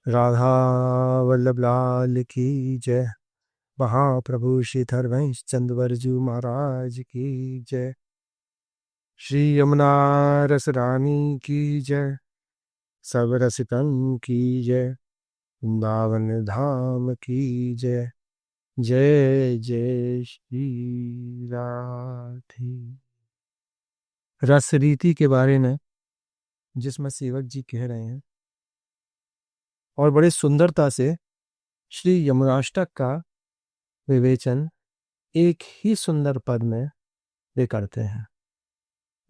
राधा वल्लभ लाल की जय। महाप्रभु श्री धर्मेश चंद्र वर्जू महाराज की जय। श्री यमुना रस रानी की जय। सब रसिकन की जय। वृंदावन धाम की जय। जय जय श्री राधे। रस रीति के बारे में जिसमें सेवक जी कह रहे हैं और बड़े सुंदरता से श्री यमुनाष्टक का विवेचन एक ही सुंदर पद में वे करते हैं।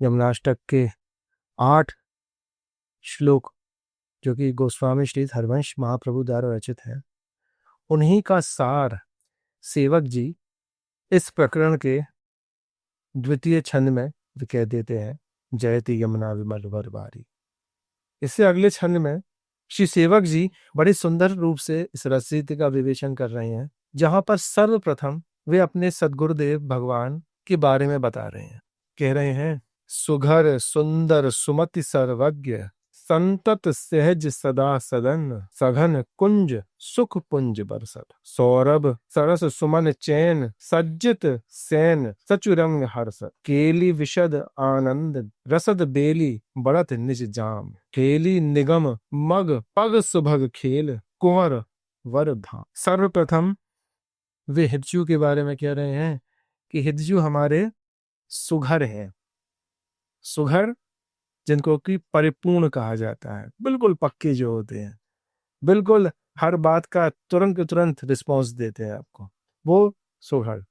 यमुनाष्टक के 8 श्लोक जो कि गोस्वामी श्री हरवंश महाप्रभु द्वारा रचित है, उन्हीं का सार सेवक जी इस प्रकरण के द्वितीय छंद में कह देते हैं, जयति यमुना विमल वर बारी। इससे अगले छंद में श्री सेवक जी बड़े सुंदर रूप से इस रसरीति का विवेचन कर रहे हैं, जहां पर सर्वप्रथम वे अपने सद्गुरुदेव भगवान के बारे में बता रहे हैं। कह रहे हैं, सुघर सुंदर सुमति सर्वज्ञ संतत सहज सदा सदन सघन कुंज सुख पुंज बरसत सौरभ सरस सुमन चैन सज्जित सैन सचुरंग हर्षत केली विशद आनंद रसद बेली बढ़त निज जाम केली निगम मग पग सुभग खेल कुंवर वर धाम। सर्वप्रथम वे हितजू के बारे में कह रहे हैं कि हितजू हमारे सुघर हैं। सुघर जिनको कि परिपूर्ण कहा जाता है, बिल्कुल पक्के जो होते हैं, बिल्कुल हर बात का तुरंत तुरंत रिस्पॉन्स देते हैं आपको, वो सुघर।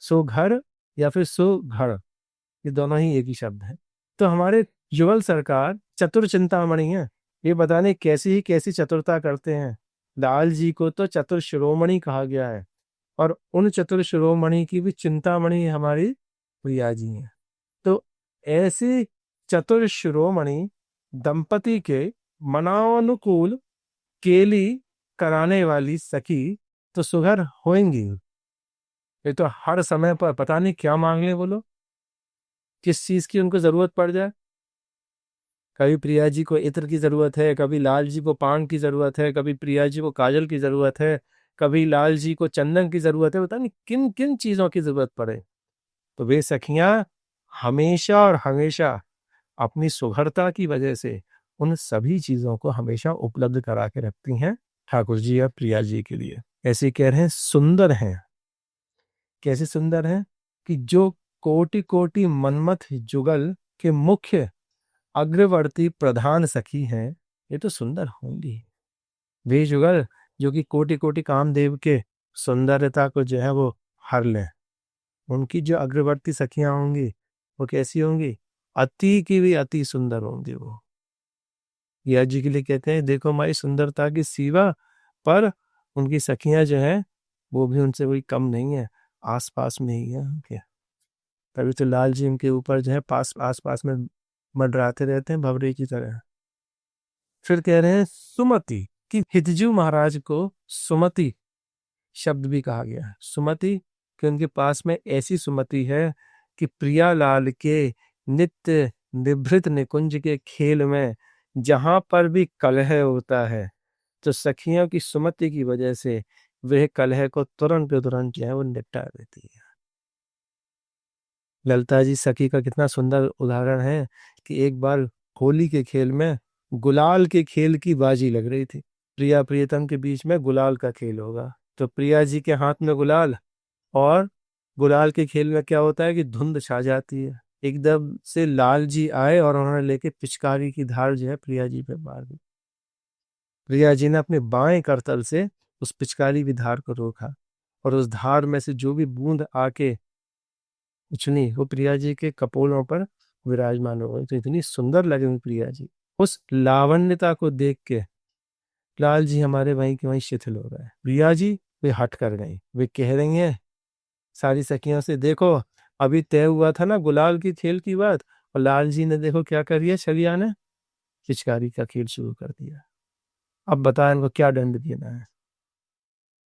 सुघर या फिर सुघर, ये दोनों ही एक ही शब्द है। तो हमारे युगल सरकार चतुर चिंतामणि है। ये बताने कैसी चतुरता करते हैं। लाल जी को तो चतुर शिरोमणि कहा गया है, और उन चतुर शिरोमणि की भी चिंतामणि हमारी प्रिया जी हैं। तो ऐसे चतुर शिरोमणि दंपति के मनानुकूल केली कराने वाली सखी तो सुघर होंगी। ये तो हर समय पर पता नहीं क्या मांग ले वो लोग, किस चीज की उनको जरूरत पड़ जाए। कभी प्रिया जी को इत्र की जरूरत है, कभी लाल जी को पान की जरूरत है, कभी प्रिया जी को काजल की जरूरत है, कभी लाल जी को चंदन की जरूरत है, पता नहीं किन किन चीजों की जरूरत पड़े। तो वे सखियां हमेशा और हमेशा अपनी सुघरता की वजह से उन सभी चीजों को हमेशा उपलब्ध करा के रखती हैं ठाकुर जी या प्रिया जी के लिए। ऐसे कह रहे हैं सुंदर हैं। कैसे सुंदर हैं कि जो कोटि कोटि मन्मथ जुगल के मुख्य अग्रवर्ती प्रधान सखी हैं, ये तो सुंदर होंगी। वे जुगल जो कि कोटि कोटि कामदेव के सुंदरता को जो है वो हर लें, उनकी जो अग्रवर्ती सखियां होंगी वो कैसी होंगी? अति की भी अति सुंदर होंगी। वो या जी के लिए कहते हैं, देखो हमारी सुंदरता की सीमा पर उनकी सखियां जो हैं वो भी उनसे कोई कम नहीं है, आस पास में ही है उनके। तभी तो लाल जी उनके ऊपर जो है आस पास में मंडराते रहते हैं भवरे की तरह। फिर कह रहे हैं सुमति, कि हितजू महाराज को सुमति शब्द भी कहा गया है। सुमति कि उनके पास में ऐसी सुमति है कि प्रिया लाल के नित्य निभृत निकुंज के खेल में जहां पर भी कलह होता है तो सखियों की सुमति की वजह से वह कलह को तुरंत तुरंत जो है वो निपटा देती है। ललिता जी सखी का कितना सुंदर उदाहरण है कि एक बार होली के खेल में गुलाल के खेल की बाजी लग रही थी। प्रिया प्रियतम के बीच में गुलाल का खेल होगा, तो प्रिया जी के हाथ में गुलाल, और गुलाल के खेल में क्या होता है कि धुंध छा जाती है। एकदम से लाल जी आए और उन्होंने लेके पिचकारी की धार जो है प्रिया जी पे मार दी। प्रिया जी ने अपने बाएं करतल से उस पिचकारी की धार को रोका, और उस धार में से जो भी बूंद आके उछली वो प्रिया जी के कपोलों पर विराजमान हो गई। तो इतनी सुंदर लगी प्रिया जी। उस लावण्यता को देख के लाल जी हमारे वहीं के वहीं शिथिल हो गए। प्रिया जी वे हट कर गई। वे कह रही हैं सारी सखियों से, देखो अभी तय हुआ था ना गुलाल की खेल की बात, और लाल जी ने देखो क्या कर दिया, छलिया ने पिचकारी का खेल शुरू कर दिया। अब बताएं इनको क्या दंड देना है।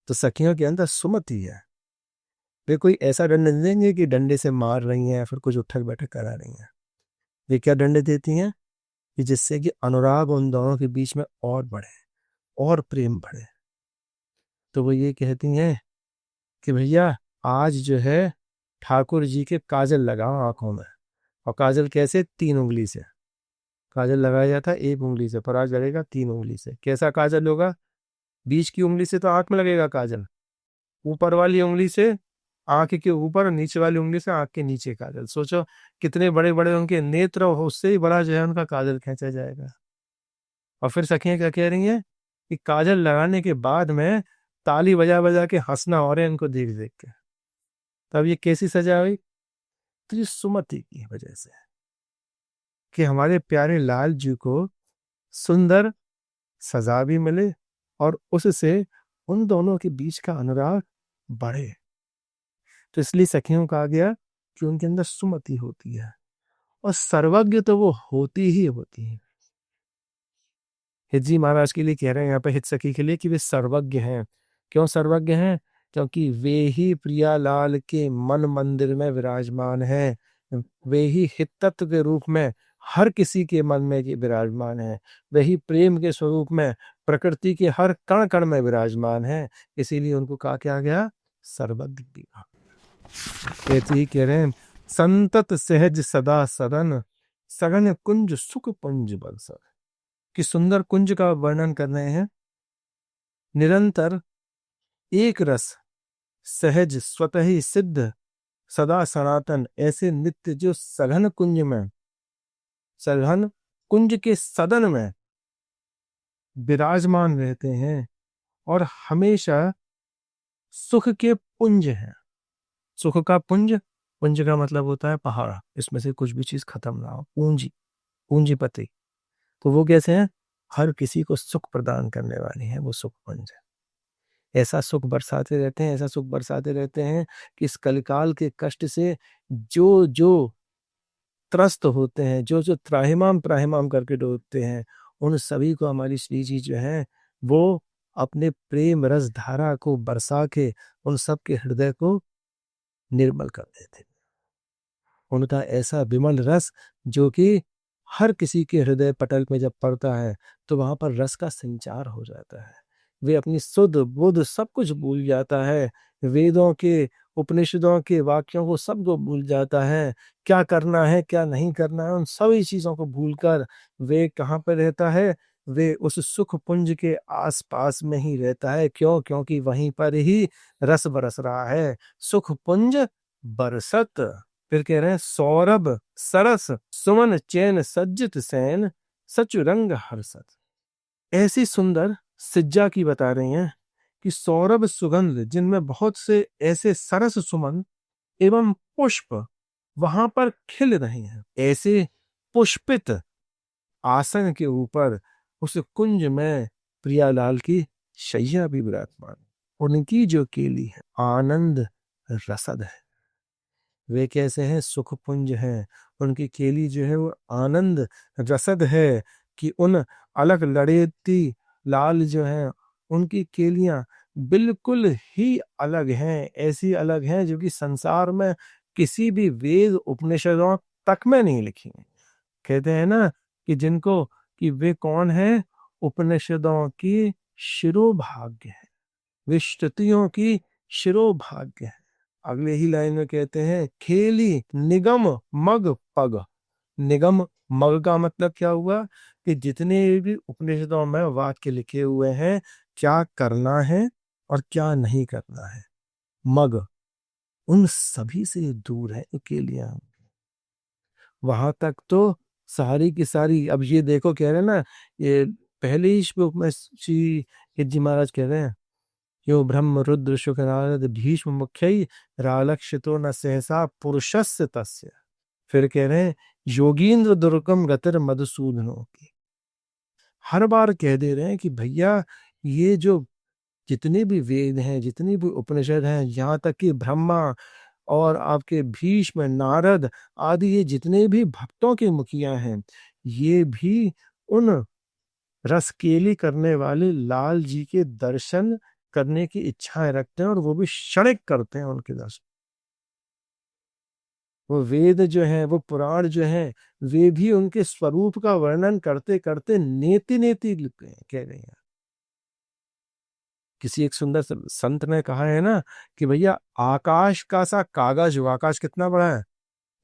तो सखियों के अंदर सुमति है। वे कोई ऐसा दंड नहीं देंगे कि डंडे से मार रही हैं या फिर कुछ उठक बैठक करा रही हैं। वे क्या दंड देती हैं कि जिससे कि अनुराग उन दोनों के बीच में और बढ़े, और प्रेम बढ़े। तो वो ये कहती हैं कि भैया आज जो है ठाकुर जी के काजल लगाओ आंखों में। और काजल कैसे? 3 उंगली से काजल लगाया जाता है, 1 उंगली से, पर आज लगेगा 3 उंगली से। कैसा काजल होगा? बीच की उंगली से तो आंख में लगेगा काजल, ऊपर वाली उंगली से आंख के ऊपर और नीचे वाली उंगली से आंख के नीचे काजल। सोचो कितने बड़े बड़े उनके नेत्र हो, उससे ही बड़ा जो है उनका काजल खींचा जाएगा। और फिर सखियां क्या कह रही हैं कि काजल लगाने के बाद में ताली बजा बजा के हंसना हो रहा है इनको देख देख के। तब ये कैसी सजा हुई? तो ये सुमति की वजह से कि हमारे प्यारे लाल जी को सुंदर सजा भी मिले और उससे उन दोनों के बीच का अनुराग बढ़े। तो इसलिए सखियों कहा गया कि उनके अंदर सुमति होती है। और सर्वज्ञ तो वो होती ही होती है। हित जी महाराज के लिए कह रहे हैं यहाँ पे, हित सखी के लिए, कि वे सर्वज्ञ हैं। क्यों सर्वज्ञ हैं? क्योंकि वे ही प्रियालाल के मन मंदिर में विराजमान हैं। वे ही हित तत्व के रूप में हर किसी के मन में विराजमान हैं। वे ही प्रेम के स्वरूप में प्रकृति के हर कण कण में विराजमान हैं। इसीलिए उनको कहा क्या गया? सर्वज्ञ भी कहा। कहते ही कह रहे हैं, संतत सहज सदा सदन सघन कुंज सुख पुंज बरसर। कि सुंदर कुंज का वर्णन कर रहे हैं। निरंतर एक रस सहज स्वतः ही सिद्ध सदा सनातन ऐसे नित्य जो सघन कुंज में, सघन कुंज के सदन में विराजमान रहते हैं और हमेशा सुख के पुंज हैं। सुख का पुंज, पुंज का मतलब होता है पहाड़, इसमें से कुछ भी चीज खत्म ना हो। पूंजी, पूंजीपति। तो वो कैसे हैं? हर किसी को सुख प्रदान करने वाली है, वो सुख पुंज है। ऐसा सुख बरसाते रहते हैं, ऐसा सुख बरसाते रहते हैं कि इस कलिकाल के कष्ट से जो जो त्रस्त होते हैं, जो जो त्राहिमाम त्राहिमाम करके डूबते हैं, उन सभी को हमारी श्री जी जो है वो अपने प्रेम रस धारा को बरसा के उन सब के हृदय को निर्मल कर देते। उनका ऐसा विमल रस जो कि हर किसी के हृदय पटल में जब पड़ता है तो वहां पर रस का संचार हो जाता है। वे अपनी सुध बुध सब कुछ भूल जाता है। वेदों के, उपनिषदों के वाक्यों को सबको भूल जाता है। क्या करना है क्या नहीं करना है उन सभी चीजों को भूलकर वे कहाँ पर रहता है? वे उस सुख पुंज के आसपास में ही रहता है। क्यों? क्योंकि वहीं पर ही रस बरस रहा है। सुख पुंज बरसत। फिर कह रहे हैं, सौरभ सरस सुमन चैन सज्जित सैन सचु रंग हर्षत। ऐसी सुंदर सिज्जा की बता रही हैं कि सौरभ सुगंध, जिनमें बहुत से ऐसे सरस सुमन एवं पुष्प वहां पर खिल रहे हैं। ऐसे पुष्पित आसन के ऊपर उस कुंज में प्रियालाल की शैया भी विराजमान। उनकी जो केली है आनंद रसद है। वे कैसे हैं? सुख पुंज हैं। उनकी केली जो है वो आनंद रसद है कि उन अलग लड़ेती लाल जो हैं उनकी केलियां बिल्कुल ही अलग हैं। ऐसी अलग हैं जो कि संसार में किसी भी वेद उपनिषदों तक में नहीं लिखी हैं। कहते हैं ना कि जिनको, कि वे कौन है? उपनिषदों की शिरोभाग्य है, वे स्तुतियों की शिरोभाग्य है। अगले ही लाइन में कहते हैं, खेली निगम मग पग। निगम मग का मतलब क्या हुआ? कि जितने भी उपनिषदों में वाक्य लिखे हुए हैं, क्या करना है और क्या नहीं करना है, मग उन सभी से दूर है अकेलियां। वहां तक तो सारी की सारी, अब ये देखो कह रहे हैं ना, ये पहले ही श्लोक में श्री जी महाराज कह रहे हैं, यो ब्रह्म रुद्र शुक्र नारद भीष्म मुख्य रालक्षितो न सहसा पुरुषस्य तस्य। फिर कह रहे हैं, योगींद्र दुर्गम गतिर मधुसूदनों की। हर बार कह दे रहे हैं कि भैया ये जो जितने भी वेद हैं, जितनी भी उपनिषद हैं, यहाँ तक कि ब्रह्मा और आपके भीष्म नारद आदि ये जितने भी भक्तों के मुखिया हैं, ये भी उन रसकेली करने वाले लाल जी के दर्शन करने की इच्छाएं रखते हैं और वो भी क्षणिक करते हैं उनके दर्शन। वो वेद जो है, वो पुराण जो है, वे भी उनके स्वरूप का वर्णन करते करते नेति नेति कह रहे हैं। किसी एक सुंदर संत ने कहा है ना कि भैया आकाश का सा कागज हो, आकाश कितना बड़ा है,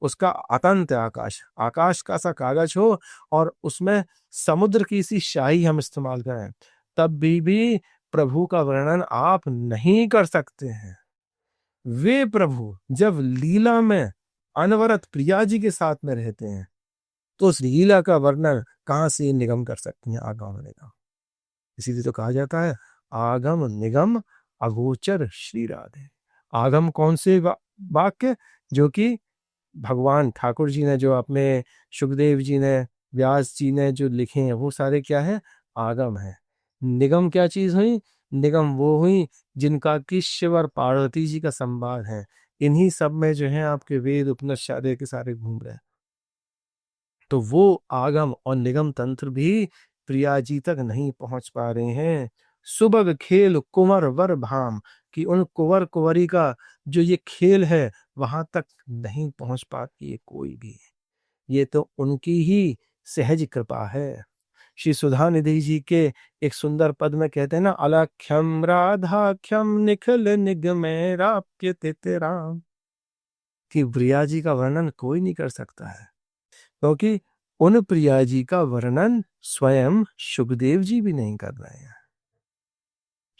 उसका अतंत है आकाश, आकाश का सा कागज हो और उसमें समुद्र की सी शाही हम इस्तेमाल करें, तब भी प्रभु का वर्णन आप नहीं कर सकते हैं। वे प्रभु जब लीला में अनवरत प्रिया जी के साथ में रहते हैं तो उस लीला का वर्णन कहां से निगम कर सकती हैं आगम निगम। इसीलिए तो कहा जाता है आगम निगम अगोचर श्री राधे। आगम कौन से वाक्य, जो कि भगवान ठाकुर जी ने जो अपने सुखदेव जी ने व्यास जी ने जो लिखे हैं वो सारे क्या है, आगम है। निगम क्या चीज हुई, निगम वो हुई जिनका कि शिव और पार्वती जी का संवाद है। इन्हीं सब में जो है आपके वेद उपनिषद सारे के सारे घूम रहे हैं। तो वो आगम और निगम तंत्र भी प्रिया जी तक नहीं पहुंच पा रहे हैं। सुबह खेल कुंवर वर भाम, कि उन कुंवर कुंवरी का जो ये खेल है वहां तक नहीं पहुंच पाती है कोई भी। ये तो उनकी ही सहज कृपा है। श्री सुधा निधि जी के एक सुंदर पद में कहते हैं ना, अलख्यम राधाख्यम निखिल निगमेराप्य राम, कि प्रिया जी का वर्णन कोई नहीं कर सकता है, क्योंकि उन प्रिया जी का वर्णन स्वयं सुखदेव जी भी नहीं कर रहे हैं।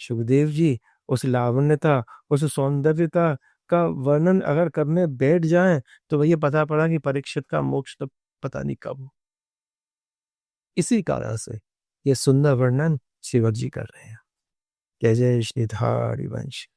सुखदेव जी उस लावण्यता, उस सौंदर्यता का वर्णन अगर करने बैठ जाएं तो भैया पता पड़ा कि परीक्षित का मोक्ष तो पता नहीं कब हो। इसी कारण से ये सुंदर वर्णन शिव जी कर रहे हैं। जय जय श्री हरिवंश।